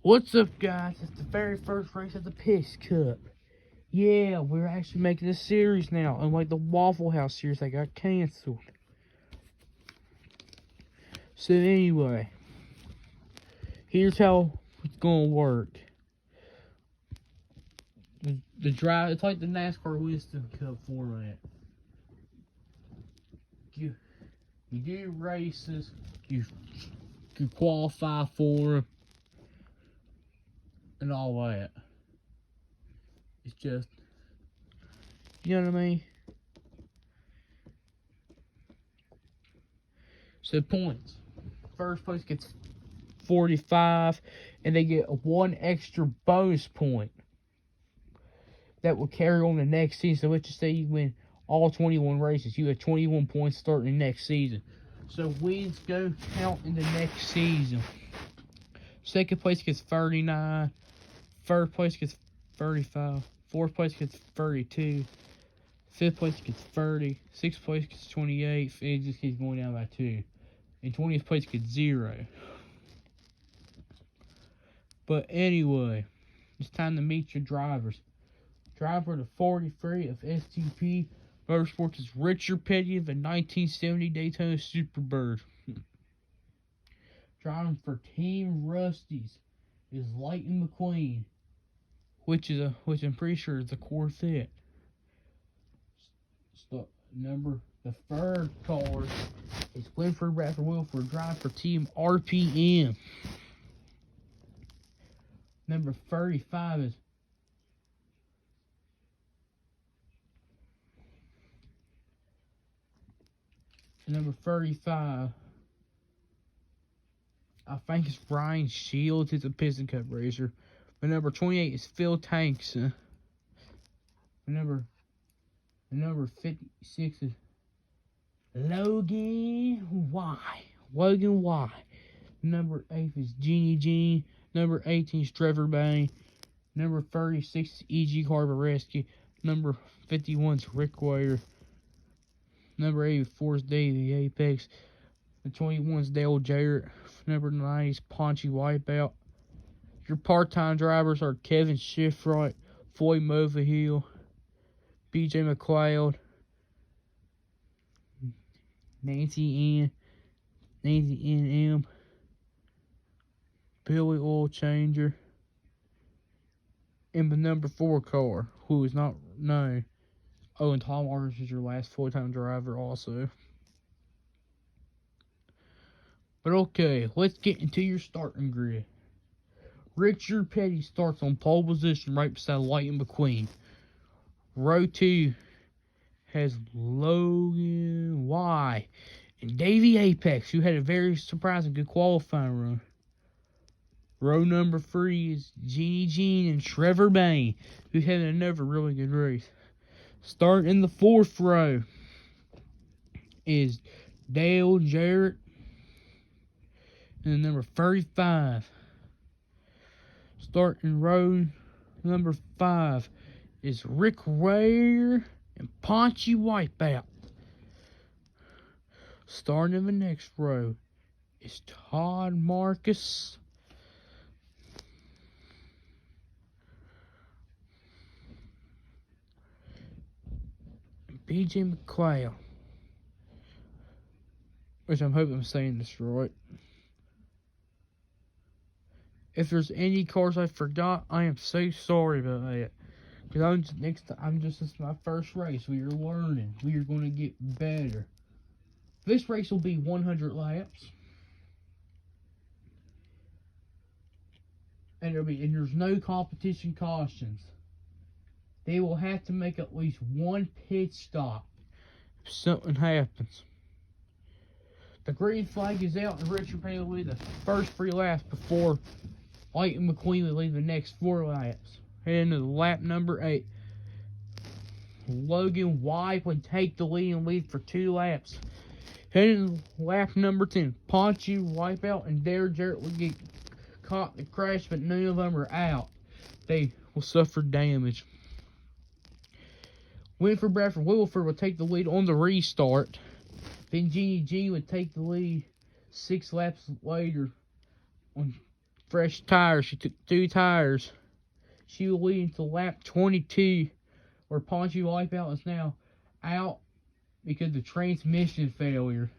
What's up, guys? It's the very first race of the Picks Cup. Yeah, we're actually making a series now, unlike the Waffle House series that got canceled. So anyway, here's how it's gonna work. The drive, it's like the NASCAR Wisdom Cup format. You do races, you qualify for them, and all that. It's just, you know what I mean? So points. First place gets 45, and they get one extra bonus point that will carry on the next season. So let's just say you win all 21 races. You have 21 points starting the next season. So wins go count in the next season. Second place gets 39. Third place gets 35. Fourth place gets 32. Fifth place gets 30. Sixth place gets 28. It just keeps going down by 2. And 20th place gets 0. But anyway, it's time to meet your drivers. Driver to 43 of STP Motorsports is Richard Petty of the 1970 Daytona Superbird. Driving for Team Rusty's is Lightning McQueen, which I'm pretty sure is a Corvette. The third car is Winford Bradford Wilford, driving for Team RPM. Number 35 is number 35. I think it's Ryan Shields. He's a Piston Cup racer. But number 28 is Phil Tanks. Number 56 is Logan Y. Logan Y. Number 8 is Jeannie Jean. Number 18 is Trevor Bain. Number 36 is E.G. Carbareski. Number 51 is Rick Ware. Number 84 is Davey Apex. The 21 is Dale Jarrett. Number 9 is Paunchy Wipeout. Your part-time drivers are Kevin Shifright, Floyd Movahill, BJ McLeod, Nancy N.M., Billy Oil Changer, and the number 4 car, who is not known. Oh, and Tom Arthur is your last full-time driver also. But okay, let's get into your starting grid. Richard Petty starts on pole position right beside Lightning McQueen. Row 2 has Logan Y and Davey Apex, who had a very surprising good qualifying run. Row number 3 is Jeannie Jean and Trevor Bain, who had another really good race. Starting in the 4th row is Dale Jarrett and number 35. Starting row number 5 is Rick Ware and Paunchy Wipeout. Starting in the next row is Todd Marcus and BJ McLeod, which I'm hoping I'm saying this right. If there's any cars I forgot, I am so sorry about that. Because this is my first race. We are learning. We are going to get better. This race will be 100 laps. And there's no competition cautions. They will have to make at least one pit stop if something happens. The green flag is out, and Richard Petty will lead the first 3 laps before Lightning McQueen will lead the next 4 laps. Heading to lap number 8. Logan Y would take the lead and lead for 2 laps. Heading to lap number 10. Paunchy Wipeout and Dale Jarrett will get caught in the crash, but none of them are out. They will suffer damage. Winford Bradford Wilford will take the lead on the restart. Then Jeannie G would take the lead 6 laps later on fresh tires. She took 2 tires. She was leading to lap 22, where Poncho Wipeout is now out because of transmission failure.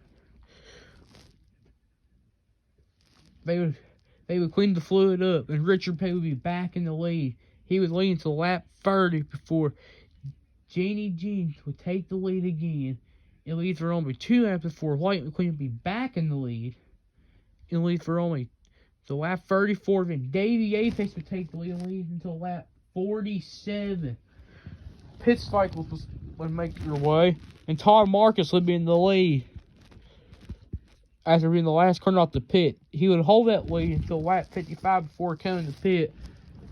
They would clean the fluid up, and Richard Petty would be back in the lead. He was leading to lap 30 before Jeannie Jean would take the lead again. It leads for only 2 laps before Lightning McQueen would be back in the lead. It leads for only to lap 34. Then Davey Apex would take the lead until lap 47. Pit cycles would make their way, and Todd Marcus would be in the lead. After being the last car off the pit, he would hold that lead until lap 55 before coming to pit.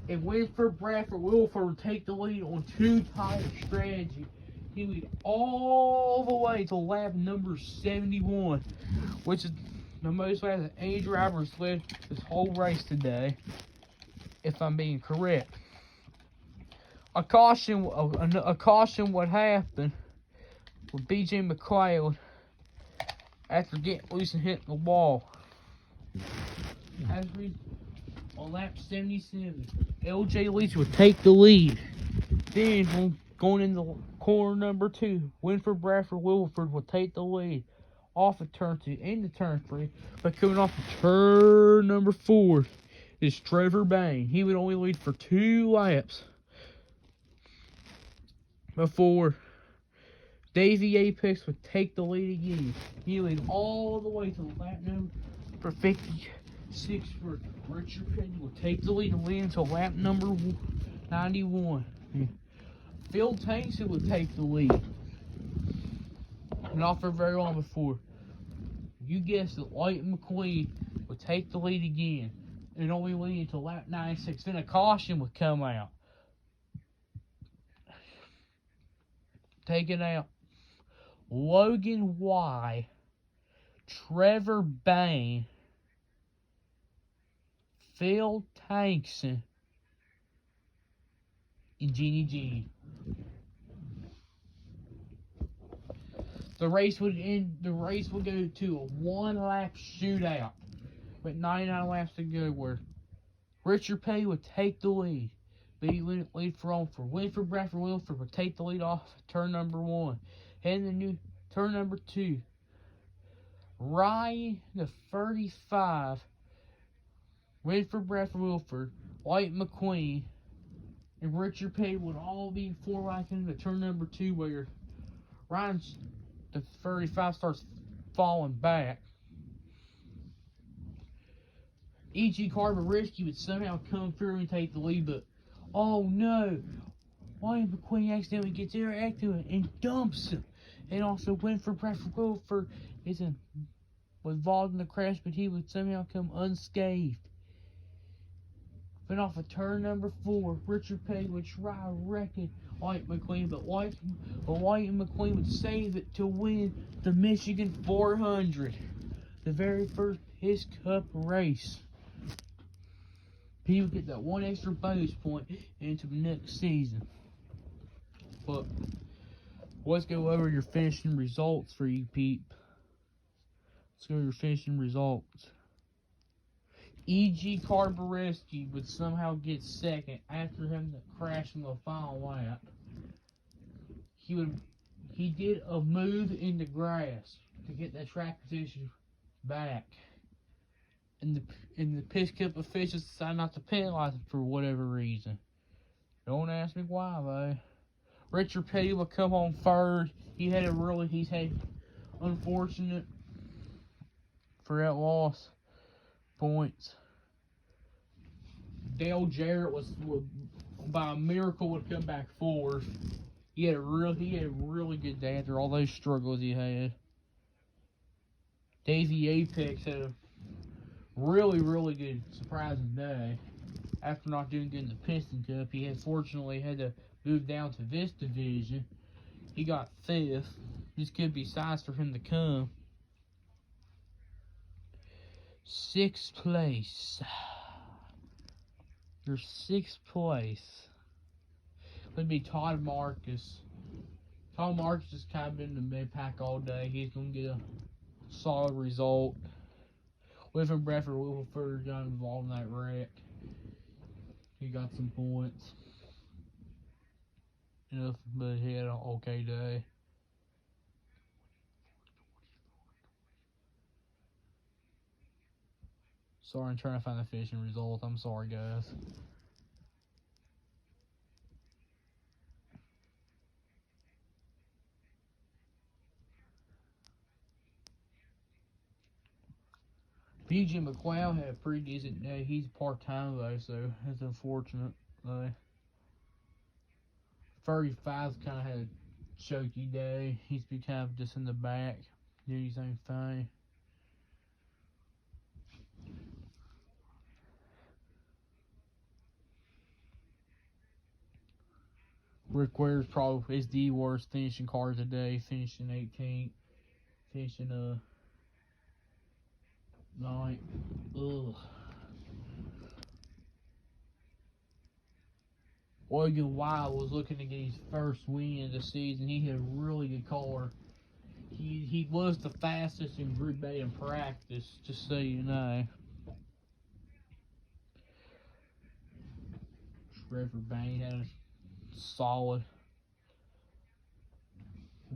And Winford Bradford Wilford would take the lead on 2-tire strategy. He would lead all the way to lap number 71, which is the most laps that any driver has led this whole race today, if I'm being correct. A caution would happen with BJ McLeod after getting loose and hitting the wall. On lap 77, LJ Leach would take the lead. Then, going into corner number 2, Winford Bradford Wilford would take the lead off of turn 2 into turn 3. But coming off of turn number 4 is Trevor Bain. He would only lead for 2 laps before Davey Apex would take the lead again. He would lead all the way to lap number 56 for Richard Petty would take the lead and lead until lap number 91. Phil Tankson would take the lead. Not for very long before, you guessed it, Lightning McQueen would take the lead again and only lead until lap 96. Then a caution would come out, taking out Logan Y, Trevor Bain, Phil Tankson, and Jeannie Jean. The race would go to a 1-lap shootout with 99 laps to go, where Richard Petty would take the lead. But he would lead for Winford Bradford Wilford would take the lead off turn number 1. Heading to new turn number 2. Ryan the 35, Winford Bradford Wilford, White McQueen, and Richard Petty would all be forward into turn number 2, where Ryan's the 35 starts falling back. E.G. Carburisky would somehow come through and take the lead, but oh no, William McQueen accidentally gets interactive and dumps him. And also Winford Bradford Wilford was involved in the crash, but he would somehow come unscathed. But off of turn number 4, Richard Petty would try wrecking White McQueen, but White and McQueen would save it to win the Michigan 400, the very first His Cup race. He would get that 1 extra bonus point into the next season. But let's go over your finishing results for you, peep. Let's go over your finishing results. E.G. Carburisky would somehow get second after having to crash in the final lap. He did a move in the grass to get that track position back. And the Pit Cup officials decided not to penalize him for whatever reason. Don't ask me why, though. Richard Petty would come on third. He's had unfortunate for that loss points. Dale Jarrett would by a miracle would come back fourth. He had a really good day after all those struggles he had. Davey Apex had a really good surprising day. After not doing good in the Piston Cup, he fortunately had to move down to this division. He got 5th. This could be size for him to come. 6th place. Your 6th place would be Todd Marcus. Todd Marcus has kind of been in the mid-pack all day. He's going to get a solid result. Wilford Bradford Wilford got involved in that wreck. He got some points. But he had an okay day. Sorry, I'm trying to find the finishing result. I'm sorry, guys. BJ McLeod had a pretty decent day. He's part-time, though, so it's unfortunate. 35's kind of had a choky day. He's been kind of just in the back, doing his own thing. Rick Ware's probably is the worst finishing car today, finishing 18th, finishing 9th. Ugh. Logan Wild was looking to get his first win of the season. He had a really good car. He was the fastest in Group A in practice, just so you know. Trevor Bain had a solid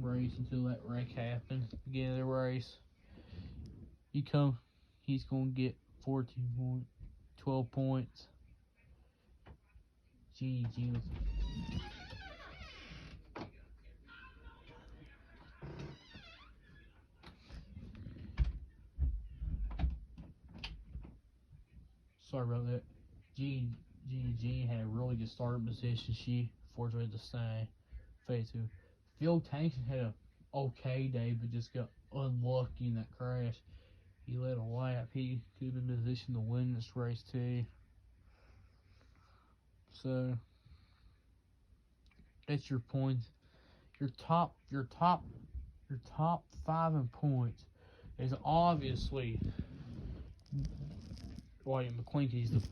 race until that wreck happened. Beginning of the race. He's going to get 14 points, 12 points. GG. Sorry about that. GG had a really good starting position. She fortunate to stay. Phase 2. Phil Tankston had a okay day, but just got unlucky in that crash. He led a lap. He could have been positioned to win this race too. So that's your points. Your top 5 in points is obviously William McQueen. He's the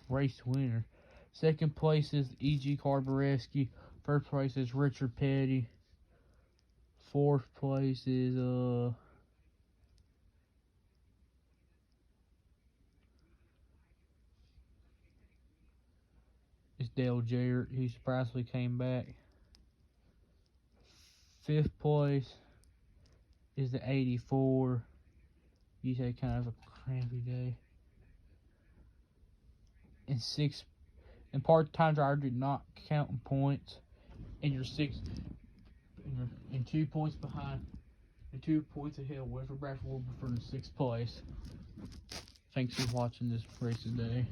race winner. Second place is E.G. Carbureski. First place is Richard Petty. Fourth place is Dale Jarrett. He surprisingly came back. Fifth place is the 84. He's had kind of a crappy day. And sixth, and part-time driver did not count in points. And you're sixth, and 2 points behind, and 2 points ahead of Wilford Bradford Wilberforce in sixth place. Thanks for watching this race today.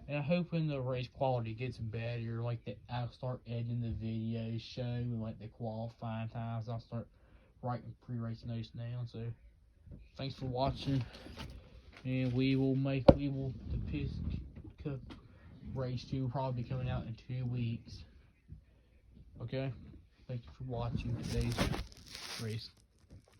And I hope when the race quality gets better, like I'll start editing the videos, showing like the qualifying times. I'll start writing pre-race notes down. So thanks for watching, and the Piss Cup race 2 will probably be coming out in 2 weeks. Okay, thank you for watching today's race.